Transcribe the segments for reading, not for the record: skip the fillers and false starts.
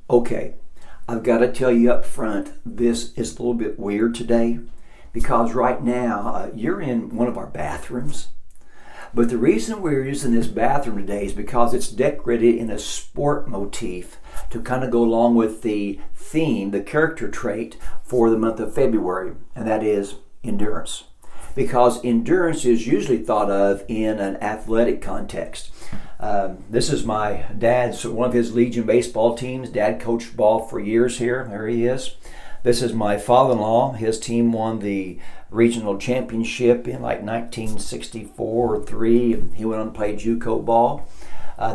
Okay, I've got to tell you up front, this is a little bit weird today because right now you're in one of our bathrooms. But the reason we're using this bathroom today is because it's decorated in a sport motif to kind of go along with the theme, the character trait for the month of February, and that is endurance. Because endurance is usually thought of in an athletic context. This is my dad's, one of his Legion baseball teams. Dad coached ball for years here. There he is. This is my father-in-law. His team won the regional championship in like 1964 or 3. He went on to play JUCO ball.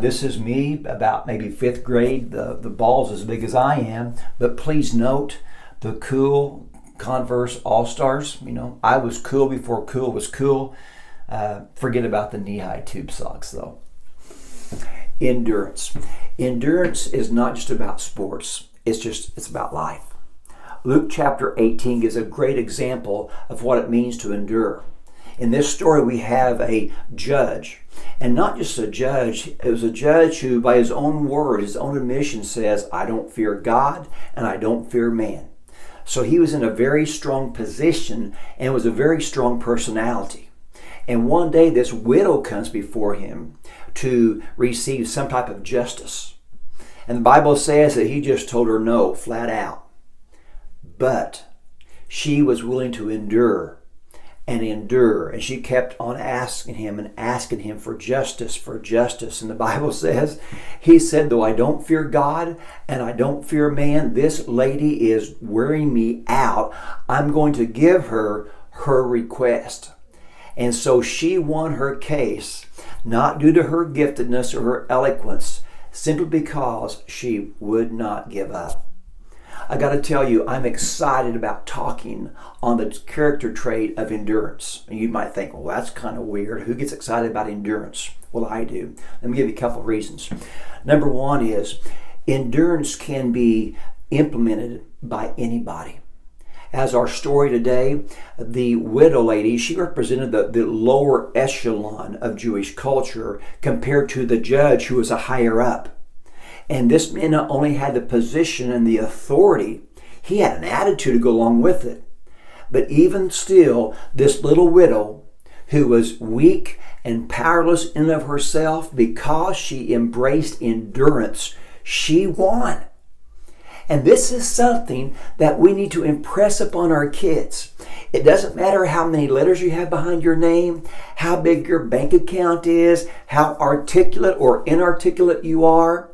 This is me, about maybe 5th grade. The ball's as big as I am. But please note the cool Converse All-Stars. You know, I was cool before cool was cool. Forget about the knee-high tube socks though. Endurance. Endurance is not just about sports. It's about life. Luke chapter 18 gives a great example of what it means to endure. In this story, we have a judge, and not just a judge. It was a judge who, by his own word, his own admission, says, I don't fear God and I don't fear man. So he was in a very strong position and was a very strong personality. And one day this widow comes before him to receive some type of justice. And the Bible says that he just told her no, flat out. But she was willing to endure. And she kept on asking him for justice, for justice. And the Bible says, he said, though I don't fear God and I don't fear man, this lady is wearing me out. I'm going to give her her request. And so she won her case, not due to her giftedness or her eloquence, simply because she would not give up. I got to tell you, I'm excited about talking on the character trait of endurance. And you might think, well, that's kind of weird. Who gets excited about endurance? Well, I do. Let me give you a couple of reasons. Number one is endurance can be implemented by anybody. As our story today, the widow lady, she represented the lower echelon of Jewish culture compared to the judge who was a higher up. And this man not only had the position and the authority, he had an attitude to go along with it. But even still, this little widow who was weak and powerless in and of herself, because she embraced endurance, she won. And this is something that we need to impress upon our kids. It doesn't matter how many letters you have behind your name, how big your bank account is, how articulate or inarticulate you are.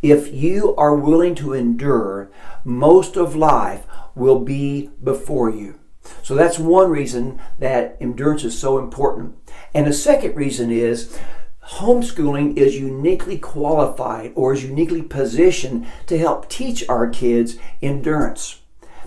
If you are willing to endure, most of life will be before you. So that's one reason that endurance is so important. And the second reason is homeschooling is uniquely qualified or is uniquely positioned to help teach our kids endurance.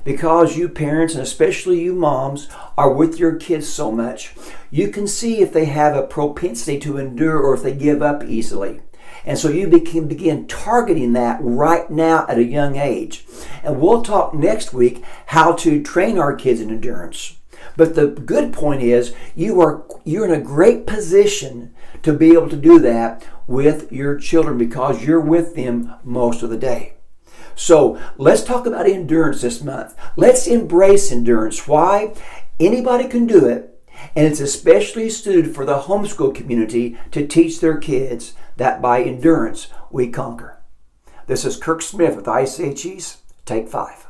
Because you parents, and especially you moms, are with your kids so much, you can see if they have a propensity to endure or if they give up easily. And so you can begin targeting that right now at a young age. And we'll talk next week how to train our kids in endurance. But the good point is you're in a great position to be able to do that with your children because you're with them most of the day. So let's talk about endurance this month. Let's embrace endurance. Why? Anybody can do it. And it's especially suited for the homeschool community to teach their kids that by endurance we conquer. This is Kirk Smith with ICHE's Take 5.